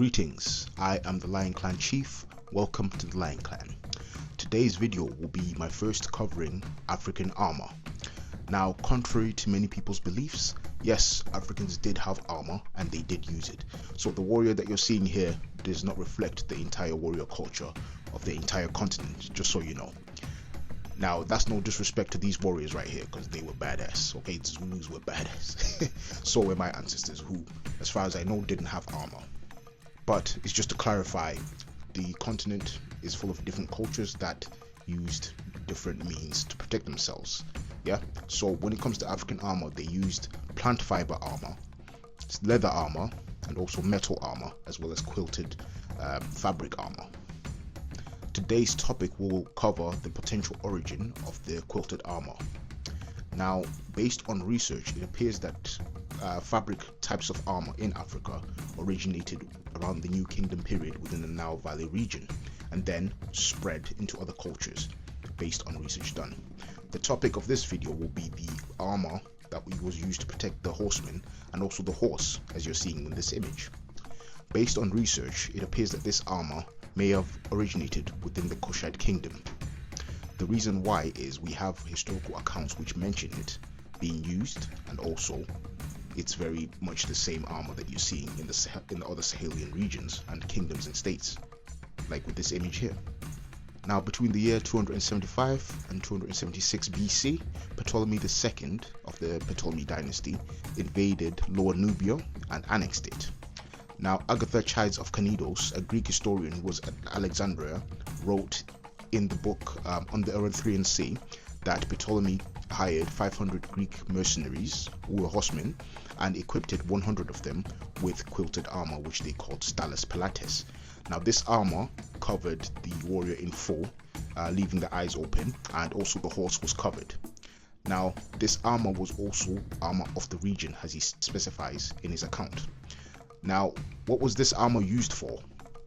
Greetings, I am the Lion Clan Chief. Welcome to the Lion Clan. Today's video will be my first covering African armor. Now, contrary to many people's beliefs, yes, Africans did have armor and they did use it. So the warrior that you're seeing here does not reflect the entire warrior culture of the entire continent, just so you know. Now, that's no disrespect to these warriors right here, because they were badass. Okay, the Zulus were badass. So were my ancestors, who, as far as I know, didn't have armor. But it's just to clarify, the continent is full of different cultures that used different means to protect themselves. Yeah, so when it comes to African armor, they used plant fiber armor, leather armor, and also metal armor, as well as quilted fabric armor. Today's topic will cover the potential origin of the quilted armor. Now, based on research, it appears that fabric types of armor in Africa originated around the New Kingdom period within the Nile Valley region, and then spread into other cultures based on research done. The topic of this video will be the armor that was used to protect the horsemen and also the horse, as you're seeing in this image. Based on research, it appears that this armor may have originated within the Kushite kingdom. The reason why is we have historical accounts which mention it being used, and also it's very much the same armor that you're seeing in the other Sahelian regions and kingdoms and states, like with this image here. Now, between the year 275 and 276 BC, Ptolemy II of the Ptolemaic dynasty invaded Lower Nubia and annexed it. Now, Agatha Chides of Cnidos, a Greek historian who was at Alexandria, wrote in the book on the Erythraean Sea that Ptolemy hired 500 Greek mercenaries who were horsemen and equipped 100 of them with quilted armor, which they called stalus pilates. Now, this armor covered the warrior in full, leaving the eyes open, and also the horse was covered. Now, this armor was also armor of the region, as he specifies in his account. Now, what was this armor used for?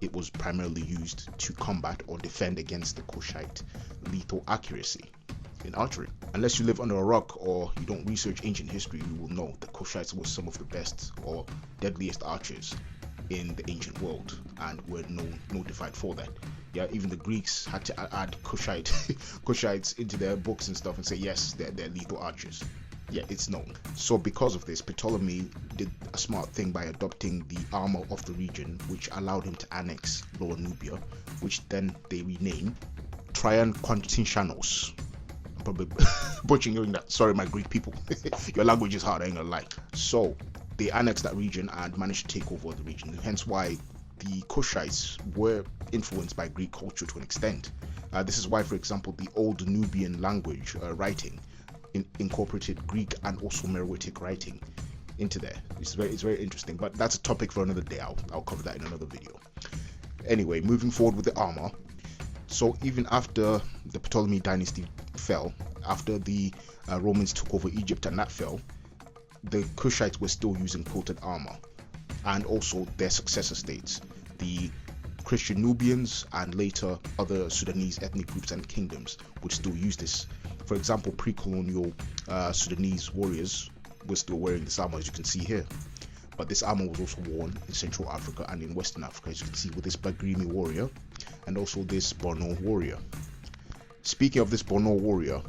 It was primarily used to combat or defend against the Kushite lethal accuracy in archery. Unless you live under a rock or you don't research ancient history, you will know that Kushites were some of the best or deadliest archers in the ancient world and were notified for that. Yeah, even the Greeks had to add Kushites into their books and stuff and say, yes, they're lethal archers. Yeah, it's known. So because of this, Ptolemy did a smart thing by adopting the armor of the region, which allowed him to annex Lower Nubia, which then they renamed Traian Quantinshanos. I'm probably butchering that. Sorry, my Greek people. Your language is hard, I ain't gonna lie. So they annexed that region and managed to take over the region. Hence why the Kushites were influenced by Greek culture to an extent. This is why, for example, the old Nubian language writing incorporated Greek and also Meroitic writing into there. It's very interesting, but that's a topic for another day. I'll cover that in another video. Anyway, moving forward with the armor. So even after the Ptolemaic dynasty fell, after the Romans took over Egypt and that fell, the Kushites were still using quilted armor, and also their successor states, the Christian Nubians and later other Sudanese ethnic groups and kingdoms, would still use this. For example, pre-colonial Sudanese warriors were still wearing this armor, as you can see here. But this armor was also worn in Central Africa and in Western Africa, as you can see with this Bagrimi warrior and also this Borno warrior. Speaking of this Borno warrior,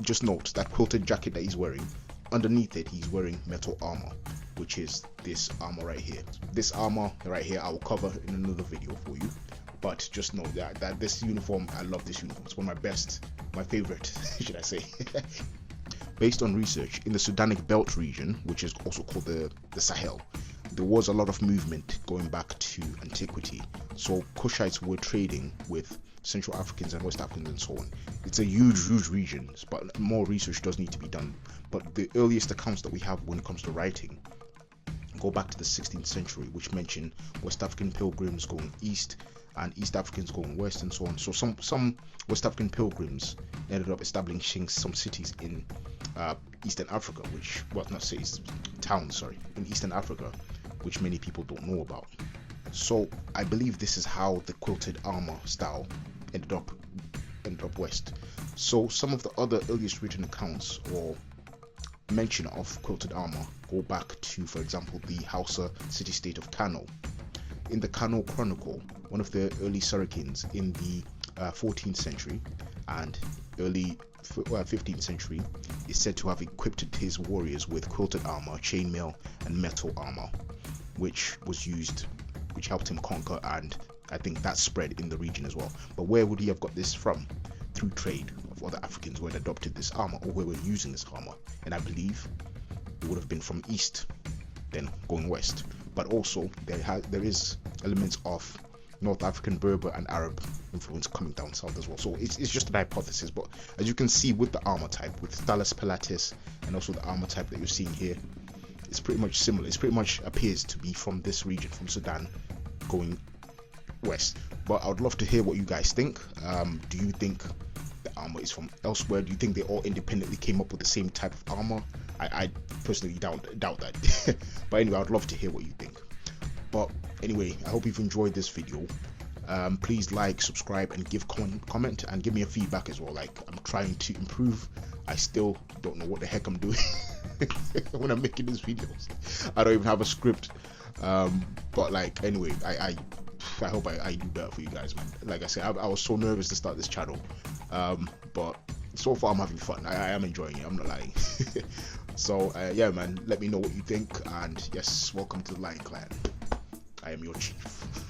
just note that quilted jacket that he's wearing, underneath it he's wearing metal armor, which is this armor right here. This armor right here I will cover in another video for you, but just know that this uniform, I love this uniform. It's one of my favorite should I say. Based on research, in the Sudanic Belt region, which is also called the Sahel, there was a lot of movement going back to antiquity. So Kushites were trading with Central Africans and West Africans and so on. It's a huge region, but more research does need to be done. But the earliest accounts that we have when it comes to writing go back to the 16th century, which mention West African pilgrims going east and East Africans going west and so on. So some West African pilgrims ended up establishing some cities in Eastern Africa, towns in Eastern Africa, which many people don't know about. So I believe this is how the quilted armor style ended up west. So some of the other earliest written accounts or mention of quilted armor go back to, for example, the Hausa city-state of Kano. in the Kano Chronicle, one of the early Saracens in the 14th century and early 15th century is said to have equipped his warriors with quilted armor, chainmail, and metal armor, which helped him conquer, and I think that spread in the region as well. But where would he have got this from? Through trade of other Africans who had adopted this armor or who were using this armor, and I believe it would have been from east, then going west. But also there is elements of North African, Berber, and Arab influence coming down south as well. So it's just an hypothesis, but as you can see with the armor type, with Thales Pilatus, and also the armor type that you're seeing here, it's pretty much similar. It pretty much appears to be from this region, from Sudan, going west. But I would love to hear what you guys think. Do you think the armor is from elsewhere? Do you think they all independently came up with the same type of armor? I personally doubt that. But anyway, I'd love to hear what you think. But anyway, I hope you've enjoyed this video. Please like, subscribe, and give comment, and give me a feedback as well. Like, I'm trying to improve. I still don't know what the heck I'm doing when I'm making these videos. I don't even have a script. But like, anyway, I hope I do better for you guys, man. Like I said, I was so nervous to start this channel, but so far I'm having fun. I am enjoying it, I'm not lying. So yeah, man, let me know what you think, and yes, welcome to the Lion Clan. I am your chief.